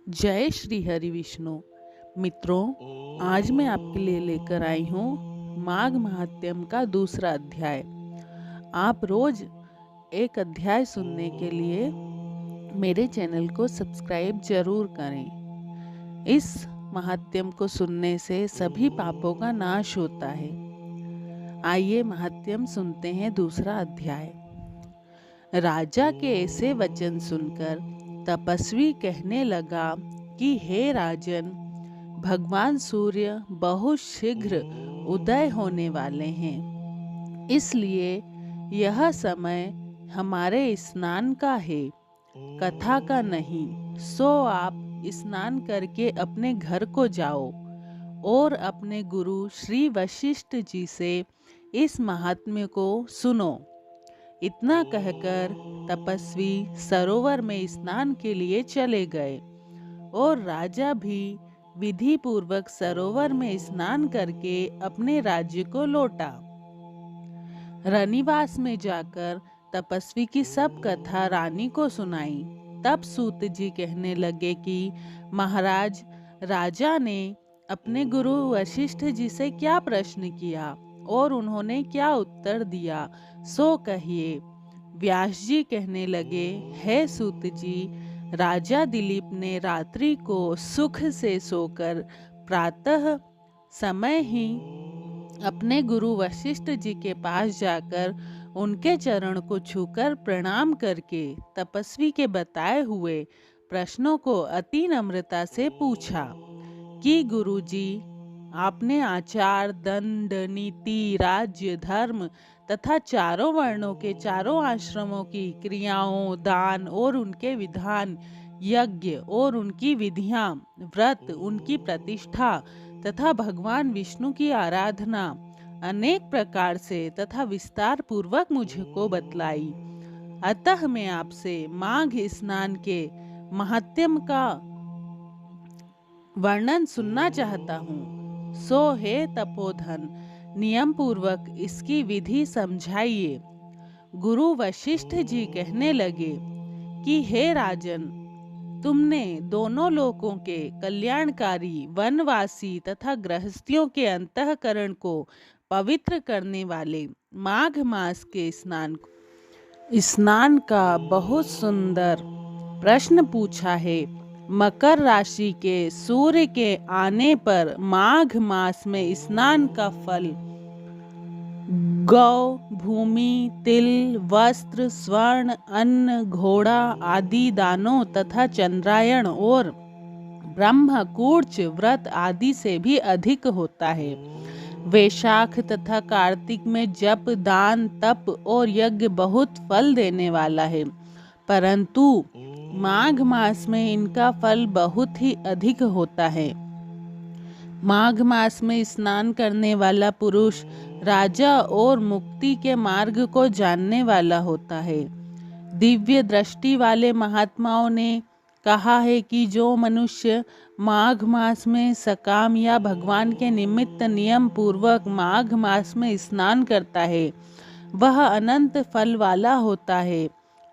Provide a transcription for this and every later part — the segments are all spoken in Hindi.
जय श्री हरि विष्णु। मित्रों, आज मैं आपके लिए लेकर आई हूँ माघ महात्म्य का दूसरा अध्याय। आप रोज एक अध्याय सुनने के लिए मेरे चैनल को सब्सक्राइब जरूर करें। इस महात्म्य को सुनने से सभी पापों का नाश होता है। आइए महात्म्य सुनते हैं दूसरा अध्याय। राजा के ऐसे वचन सुनकर तपस्वी कहने लगा कि हे राजन, भगवान सूर्य बहुत शीघ्र उदय होने वाले हैं, इसलिए यह समय हमारे स्नान का है, कथा का नहीं। सो आप स्नान करके अपने घर को जाओ और अपने गुरु श्री वशिष्ठ जी से इस महात्म्य को सुनो। इतना कहकर तपस्वी सरोवर में स्नान के लिए चले गए और राजा भी विधि पूर्वक सरोवर में स्नान करके अपने राज्य को लौटा। रनिवास में जाकर तपस्वी की सब कथा रानी को सुनाई। तब सूत जी कहने लगे कि महाराज, राजा ने अपने गुरु वशिष्ठ जी से क्या प्रश्न किया और उन्होंने क्या उत्तर दिया, सो कहिए। व्यास जी कहने लगे, हे सूत जी, राजा दिलीप ने रात्रि को सुख से सोकर प्रातः समय ही अपने गुरु वशिष्ठ जी के पास जाकर उनके चरण को छूकर प्रणाम करके तपस्वी के बताए हुए प्रश्नों को अति नम्रता से पूछा कि गुरुजी, आपने आचार, दंड, नीति, राज्य, धर्म तथा चारों वर्णों के चारों आश्रमों की क्रियाओं, दान और उनके विधान, यज्ञ और उनकी विधियां, व्रत, उनकी प्रतिष्ठा तथा भगवान विष्णु की आराधना अनेक प्रकार से तथा विस्तार पूर्वक मुझको बतलाई। अतः मैं आपसे माघ स्नान के महात्म्य का वर्णन सुनना चाहता हूँ। सो हे तपोधन, नियम पूर्वक इसकी विधि समझाइए। गुरु वशिष्ठ जी कहने लगे कि हे राजन, तुमने दोनों लोकों के कल्याणकारी, वनवासी तथा गृहस्थियों के अंतःकरण को पवित्र करने वाले माघ मास के स्नान का बहुत सुंदर प्रश्न पूछा है। मकर राशि के सूर्य के आने पर माघ मास में स्नान का फल गौ, भूमि, तिल, वस्त्र, स्वर्ण, अन्न, घोड़ा आदि दानों तथा चंद्रायण और ब्रह्मकूर्च व्रत आदि से भी अधिक होता है। वैशाख तथा कार्तिक में जप, दान, तप और यज्ञ बहुत फल देने वाला है, परंतु माघ मास में इनका फल बहुत ही अधिक होता है। माघ मास में स्नान करने वाला पुरुष राजा और मुक्ति के मार्ग को जानने वाला होता है। दिव्य दृष्टि वाले महात्माओं ने कहा है कि जो मनुष्य माघ मास में सकाम या भगवान के निमित्त नियम पूर्वक माघ मास में स्नान करता है, वह अनंत फल वाला होता है।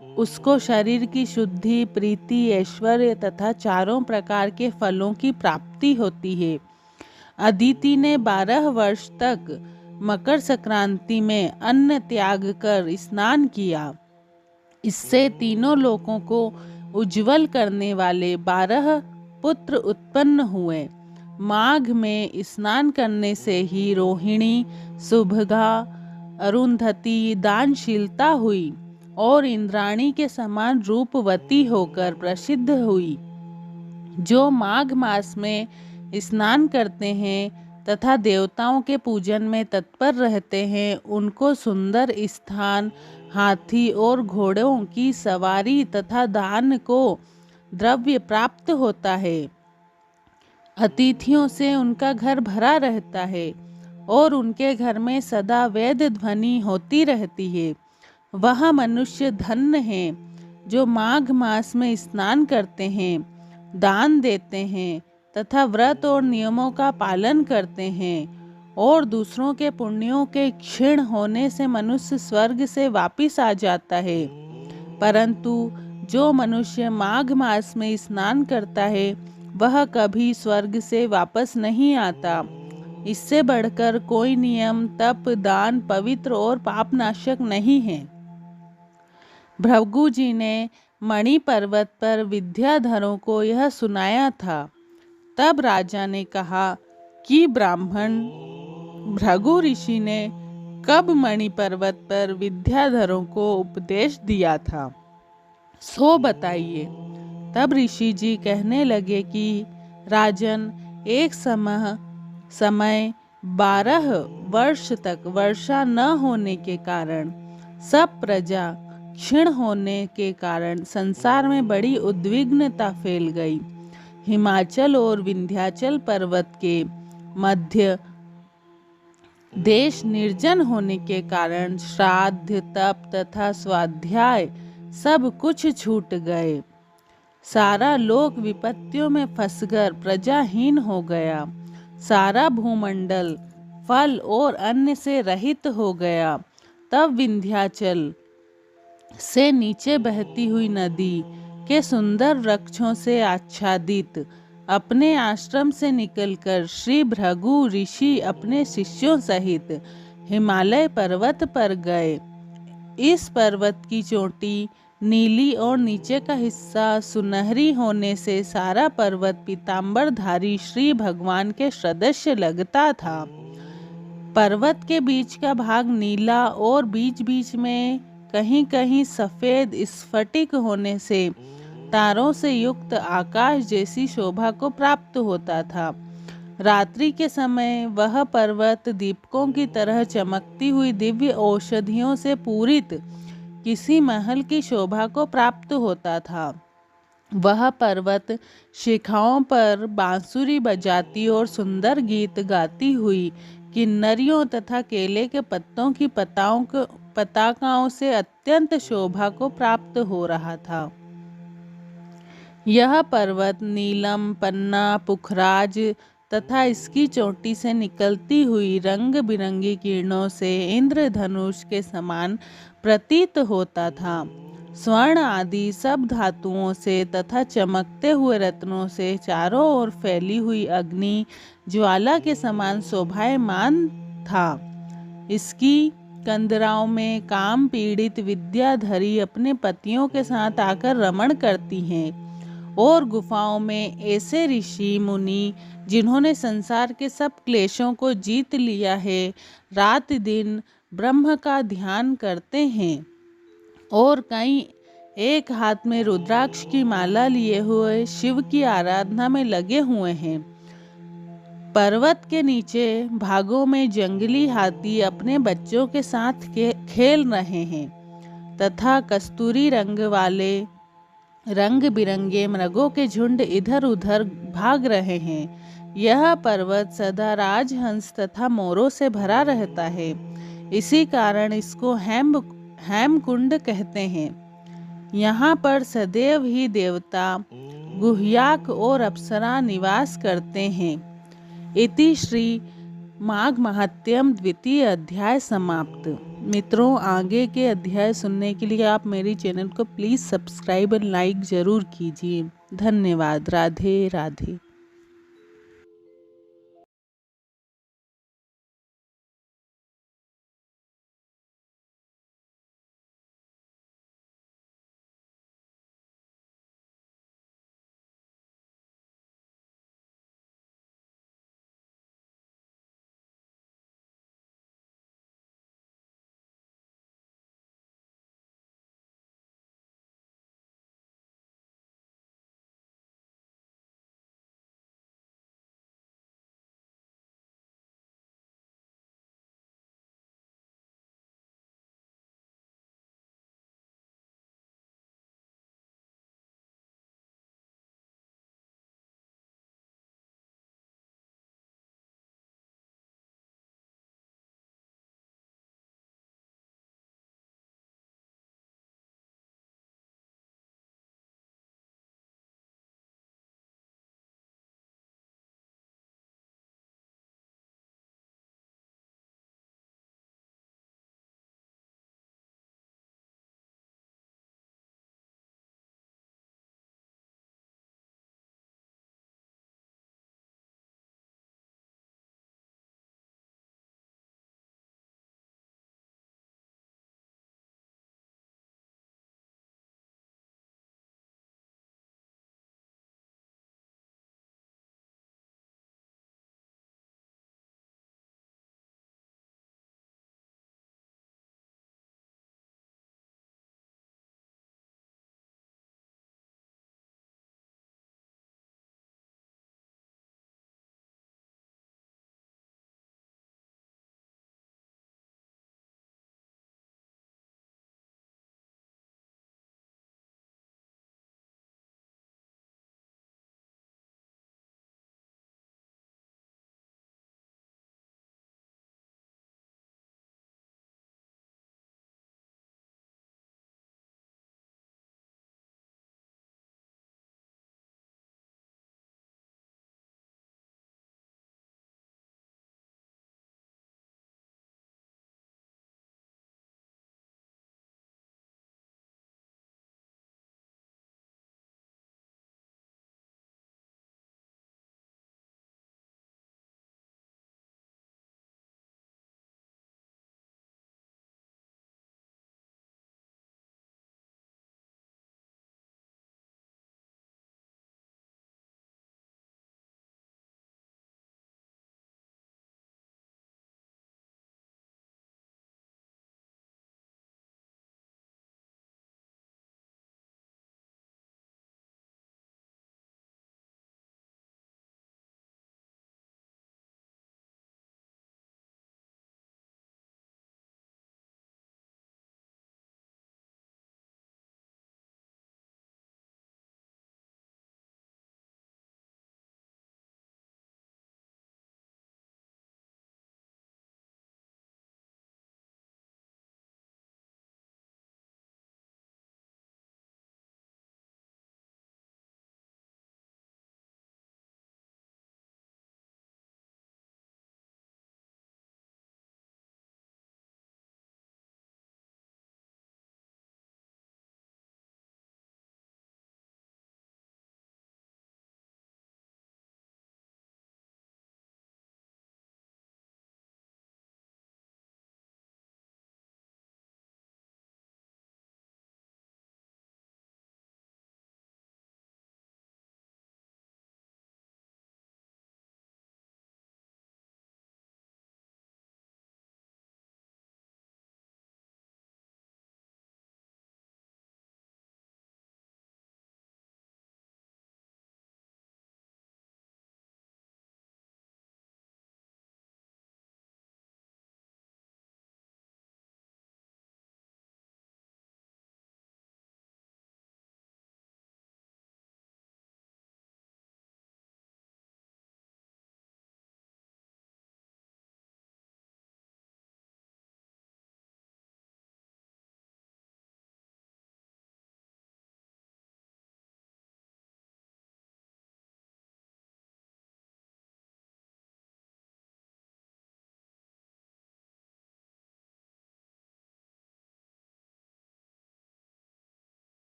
उसको शरीर की शुद्धि, प्रीति, ऐश्वर्य तथा चारों प्रकार के फलों की प्राप्ति होती है। अदिति ने 12 वर्ष तक मकर संक्रांति में अन्न त्याग कर स्नान किया। इससे तीनों लोकों को उज्जवल करने वाले 12 पुत्र उत्पन्न हुए। माघ में स्नान करने से ही रोहिणी, सुभगा, अरुंधति दानशीलता हुई और इंद्राणी के समान रूपवती होकर प्रसिद्ध हुई। जो माघ मास में स्नान करते हैं तथा देवताओं के पूजन में तत्पर रहते हैं, उनको सुंदर स्थान, हाथी और घोड़ों की सवारी तथा दान को द्रव्य प्राप्त होता है। अतिथियों से उनका घर भरा रहता है और उनके घर में सदा वेद ध्वनि होती रहती है। वह मनुष्य धन्य है जो माघ मास में स्नान करते हैं, दान देते हैं तथा व्रत और नियमों का पालन करते हैं, और दूसरों के पुण्यों के क्षीण होने से मनुष्य स्वर्ग से वापिस आ जाता है, परंतु जो मनुष्य माघ मास में स्नान करता है वह कभी स्वर्ग से वापस नहीं आता। इससे बढ़कर कोई नियम, तप, दान पवित्र और पापनाशक नहीं है। भृगु जी ने मणि पर्वत पर विद्याधरों को यह सुनाया था। तब राजा ने कहा कि ब्राह्मण भृगु ऋषि ने कब मणि पर्वत पर विद्याधरों को उपदेश दिया था, सो बताइए। तब ऋषि जी कहने लगे कि राजन, एक समय 12 वर्ष तक वर्षा न होने के कारण, सब प्रजा क्षीण होने के कारण संसार में बड़ी उद्विग्नता फैल गई। हिमाचल और विंध्याचल पर्वत के मध्य देश निर्जन होने के कारण श्राद्ध, तप तथा स्वाध्याय सब कुछ छूट गए। सारा लोक विपत्तियों में फंसकर प्रजाहीन हो गया। सारा भूमंडल फल और अन्न से रहित हो गया। तब विंध्याचल से नीचे बहती हुई नदी के सुंदर वृक्षों से आच्छादित अपने आश्रम से निकलकर श्री भृगु ऋषि अपने शिष्यों सहित हिमालय पर्वत पर गए। इस पर्वत की चोटी नीली और नीचे का हिस्सा सुनहरी होने से सारा पर्वत पीतांबरधारी श्री भगवान के सदृश्य लगता था। पर्वत के बीच का भाग नीला और बीच बीच में कहीं कहीं सफेद स्फटिक होने से तारों से युक्त आकाश जैसी शोभा को प्राप्त होता था। रात्रि के समय वह पर्वत दीपकों की तरह चमकती हुई दिव्य औषधियों से पूरित किसी महल की शोभा को प्राप्त होता था। वह पर्वत शिखाओं पर बांसुरी बजाती और सुंदर गीत गाती हुई किन्नरियों तथा केले के पत्तों की पताकाओं से अत्यंत शोभा को प्राप्त हो रहा था। यह पर्वत नीलम, पन्ना, पुखराज तथा इसकी चोटी से निकलती हुई रंग बिरंगी किरणों से इंद्रधनुष के समान प्रतीत होता था। स्वर्ण आदि सब धातुओं से तथा चमकते हुए रत्नों से चारों ओर फैली हुई अग्नि ज्वाला के समान शोभायमान था। इसकी कंदराओं में काम पीड़ित विद्याधरी अपने पतियों के साथ आकर रमण करती हैं और गुफाओं में ऐसे ऋषि मुनि जिन्होंने संसार के सब क्लेशों को जीत लिया है, रात दिन ब्रह्म का ध्यान करते हैं और कई एक हाथ में रुद्राक्ष की माला लिए हुए शिव की आराधना में लगे हुए हैं। पर्वत के नीचे भागों में जंगली हाथी अपने बच्चों के साथ खेल रहे हैं तथा कस्तूरी रंग वाले रंग बिरंगे मृगों के झुंड इधर उधर भाग रहे हैं। यह पर्वत सदा राजहंस तथा मोरों से भरा रहता है। इसी कारण इसको हेमकुंड कहते हैं। यहाँ पर सदैव ही देवता, गुह्याक और अप्सरा निवास करते हैं। इति श्री माघ महात्म्यम द्वितीय अध्याय समाप्त। मित्रों, आगे के अध्याय सुनने के लिए आप मेरी चैनल को प्लीज़ सब्सक्राइब और लाइक ज़रूर कीजिए। धन्यवाद। राधे राधे।